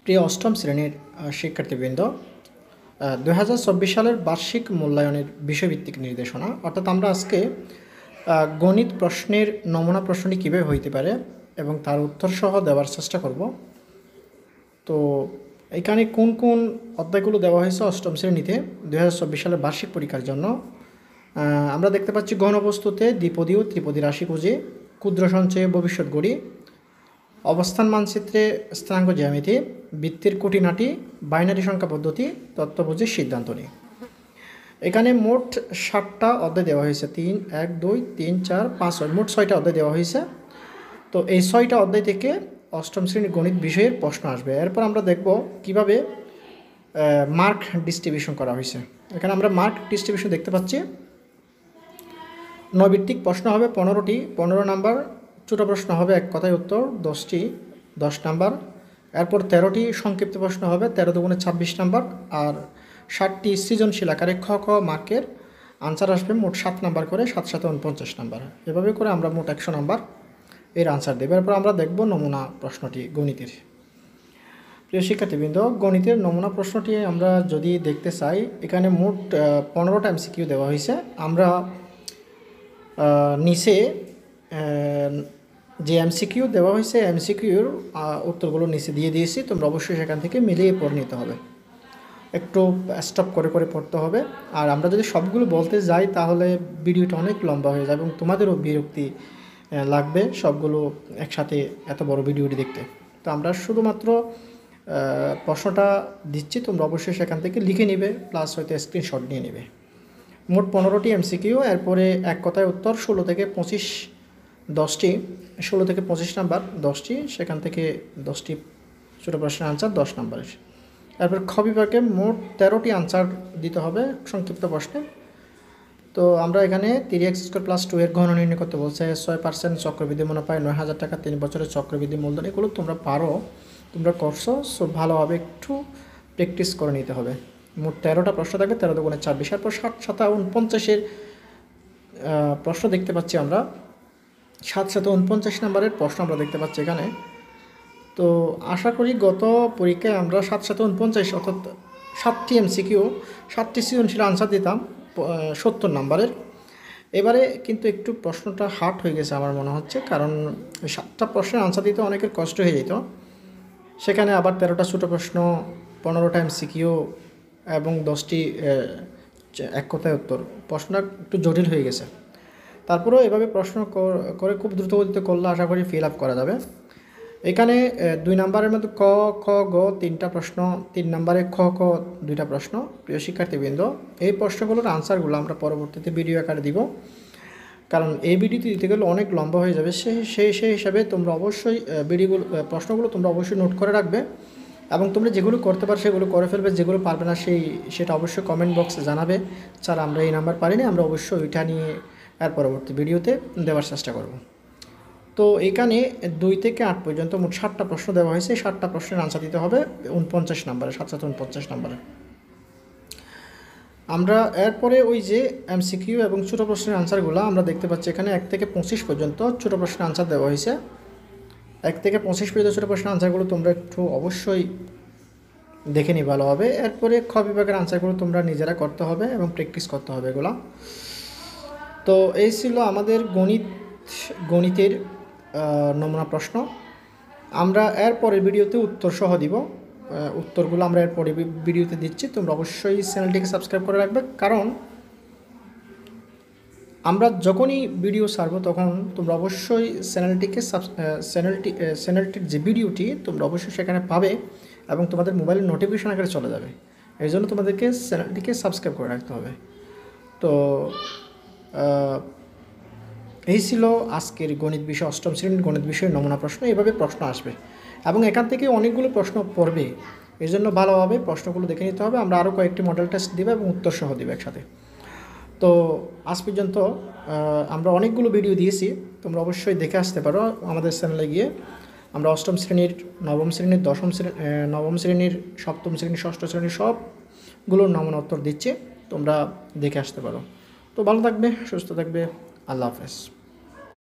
প্রিয় অষ্টম শ্রেণীর শিক্ষার্থীবৃন্দ, 2024 সালের বার্ষিক মূল্যায়নের বিষয়ভিত্তিক নির্দেশনা, অর্থাৎ আমরা আজকে গণিত প্রশ্নের নমুনা প্রশ্নটি কীভাবে হইতে পারে এবং তার উত্তর সহ দেওয়ার চেষ্টা করব। তো এখানে কোন কোন অধ্যায়গুলো দেওয়া হয়েছে অষ্টম শ্রেণীতে 2024 সালের বার্ষিক পরীক্ষার জন্য আমরা দেখতে পাচ্ছি। ঘনবস্তুতে দ্বিপদী ও ত্রিপদী রাশি খুঁজে, ক্ষুদ্র সঞ্চয়ে ভবিষ্যৎ গড়ি, অবস্থান মানচিত্রে স্থানাঙ্ক জ্যামিতি, বৃত্তের খুঁটিনাটি, বাইনারি সংখ্যা পদ্ধতি, তত্ত্ববোধের সিদ্ধান্ত নিই। এখানে মোট 7টা অধ্যায় দেওয়া হয়েছে। 3, 1, 2, 3, 4, 5, 6 মোট 6টা অধ্যায় দেওয়া হয়েছে। তো এই 6টা অধ্যায় থেকে অষ্টম শ্রেণীর গণিত বিষয়ের প্রশ্ন আসবে। এরপর আমরা দেখব কিভাবে মার্ক ডিস্ট্রিবিউশন করা হয়েছে। এখানে আমরা মার্ক ডিস্ট্রিবিউশন দেখতে পাচ্ছি। 9 ভিত্তিক প্রশ্ন হবে 15টি, 15 নাম্বার। ছোটো প্রশ্ন হবে এক কথায় উত্তর 10টি, 10 নাম্বার। এরপর 13টি সংক্ষিপ্ত প্রশ্ন হবে 13 দুগুণে 26 নাম্বার। আর 60টি সৃজনশীল আকারে খ খ মার্কের আনসার আসবে মোট 7 নাম্বার করে, 7 7 49 নাম্বার। এভাবে করে আমরা মোট 100 নাম্বার এর আনসার দেব। এরপর আমরা দেখব নমুনা প্রশ্নটি গণিতের। প্রিয় শিক্ষার্থীবৃন্দ, গণিতের নমুনা প্রশ্নটি আমরা যদি দেখতে চাই, এখানে মোট 15টা এমসিকিউ দেওয়া হয়েছে। আমরা নিচে যে এমসিকিউ দেওয়া হয়েছে এমসিকিউর উত্তরগুলো নিচে দিয়ে দিয়েছি। তোমরা অবশ্যই সেখান থেকে মিলিয়ে পড়ে নিতে হবে, একটু স্টপ করে করে পড়তে হবে। আর আমরা যদি সবগুলো বলতে যাই তাহলে ভিডিওটা অনেক লম্বা হয়ে যাবে এবং তোমাদেরও বিরক্তি লাগবে সবগুলো একসাথে এত বড় ভিডিওটি দেখতে। তো আমরা শুধুমাত্র প্রশ্নটা দিচ্ছি, তোমরা অবশ্যই সেখান থেকে লিখে নেবে, প্লাস হয়তো স্ক্রিনশট নিয়ে নেবে। মোট 15টি এমসিকিউ। এরপরে এক কথায় উত্তর 16 থেকে 25, 10টি, 16 থেকে 25 নাম্বার 10টি, সেখান থেকে 10টি ছোটো প্রশ্নের আনসার 10 নাম্বারের। এরপর খ বিভাগে মোট 13টি আনসার দিতে হবে সংক্ষিপ্ত প্রশ্নে। তো আমরা এখানে 3x² + 2 এর ঘন নির্ণয় করতে বলছে। 6% চক্রবৃদ্ধি মুনাফায় 9,000 টাকা, 3 বছরের চক্রবৃদ্ধি মূলধন। এগুলো তোমরা পারো, তোমরা করছো, সো ভালোভাবে একটু প্র্যাকটিস করে নিতে হবে। মোট 13টা প্রশ্ন থাকবে, 13 দুগুণে 26। এরপর 7 7 49 প্রশ্ন দেখতে পাচ্ছি আমরা। 7 7 49 নাম্বারের প্রশ্ন আমরা দেখতে পাচ্ছি এখানে। তো আশা করি গত পরীক্ষায় আমরা 7 7 49 অর্থাৎ 7টি এমসিকিউ, 7টি সৃজনশীল আনসার দিতাম 70 নাম্বারের। এবারে কিন্তু একটু প্রশ্নটা হার্ড হয়ে গেছে আমার মনে হচ্ছে, কারণ 7টা প্রশ্নের আনসার দিতে অনেকের কষ্ট হয়ে যেত। সেখানে আবার 13টা ছোটো প্রশ্ন, 15টা এমসিকিউ এবং 10টি এক কথায় উত্তর। প্রশ্নটা একটু জটিল হয়ে গেছে। তারপরেও এভাবে প্রশ্ন করে খুব দ্রুতগতিতে করলে আশা করি ফিল আপ করা যাবে। এখানে 2 নাম্বারের মধ্যে ক খ গ 3টা প্রশ্ন, 3 নাম্বারে খ খ 2টা প্রশ্ন। প্রিয় শিক্ষার্থীবৃন্দ, এই প্রশ্নগুলোর আনসারগুলো আমরা পরবর্তীতে ভিডিও আকারে দিব, কারণ এই ভিডিওটি দিতে গেলে অনেক লম্বা হয়ে যাবে। সেই হিসাবে তোমরা অবশ্যই প্রশ্নগুলো তোমরা অবশ্যই নোট করে রাখবে এবং তোমরা যেগুলো করতে পারো সেগুলো করে ফেলবে, যেগুলো পারবে না সেটা অবশ্যই কমেন্ট বক্সে জানাবে। স্যার আমরা এই নাম্বার পারিনি, আমরা অবশ্যই ওইটা নিয়ে এর পরবর্তী ভিডিওতে দেওয়ার চেষ্টা করব। তো এখানে 2 থেকে 8 পর্যন্ত মোট 7টা প্রশ্ন দেওয়া হয়েছে। 7টা প্রশ্নের আনসার দিতে হবে 49 নাম্বারে, 7 7 49 নাম্বারে। আমরা এরপরে ওই যে এমসিকিউ এবং ছোটো প্রশ্নের আনসারগুলো আমরা দেখতে পাচ্ছি এখানে 1 থেকে 25 পর্যন্ত ছোটো প্রশ্নের আনসার দেওয়া হয়েছে। 1 থেকে 25 পর্যন্ত ছোটো প্রশ্নের আনসারগুলো তোমরা একটু অবশ্যই দেখে নিই ভালোভাবে। এরপরে খ বিভাগের আনসারগুলো তোমরা নিজেরা করতে হবে এবং প্র্যাকটিস করতে হবে এগুলো। তো এই ছিল আমাদের গণিতের নমুনা প্রশ্ন। আমরা এর পরের ভিডিওতে উত্তর সহ দিব। উত্তরগুলো আমরা এর পরের ভিডিওতে দিচ্ছি। তোমরা অবশ্যই চ্যানেলটিকে সাবস্ক্রাইব করে রাখবে, কারণ আমরা যখনই ভিডিও ছাড়বো তখন তোমরা অবশ্যই চ্যানেলটির যে ভিডিওটি তোমরা অবশ্যই সেখানে পাবে এবং তোমাদের মোবাইলের নোটিফিকেশন আকারে চলে যাবে। এই জন্য তোমাদেরকে চ্যানেলটিকে সাবস্ক্রাইব করে রাখতে হবে। তো এই ছিল আজকের গণিত বিষয়, অষ্টম শ্রেণীর গণিত বিষয়ের নমুনা প্রশ্ন। এভাবে প্রশ্ন আসবে এবং এখান থেকে অনেকগুলো প্রশ্ন পড়বে। এই জন্য ভালোভাবে প্রশ্নগুলো দেখে নিতে হবে। আমরা আরও কয়েকটি মডেল টেস্ট দেবো এবং উত্তর সহ দেবো একসাথে। তো আজ পর্যন্ত আমরা অনেকগুলো ভিডিও দিয়েছি, তোমরা অবশ্যই দেখে আসতে পারো আমাদের চ্যানেলে গিয়ে। আমরা অষ্টম শ্রেণীর, নবম শ্রেণীর, নবম শ্রেণীর, সপ্তম শ্রেণীর, ষষ্ঠ শ্রেণীর সবগুলোর নমুনা উত্তর দিচ্ছি, তোমরা দেখে আসতে পারো। তো ভালো থাকবে, সুস্থ থাকবে, আল্লাহ হাফেজ।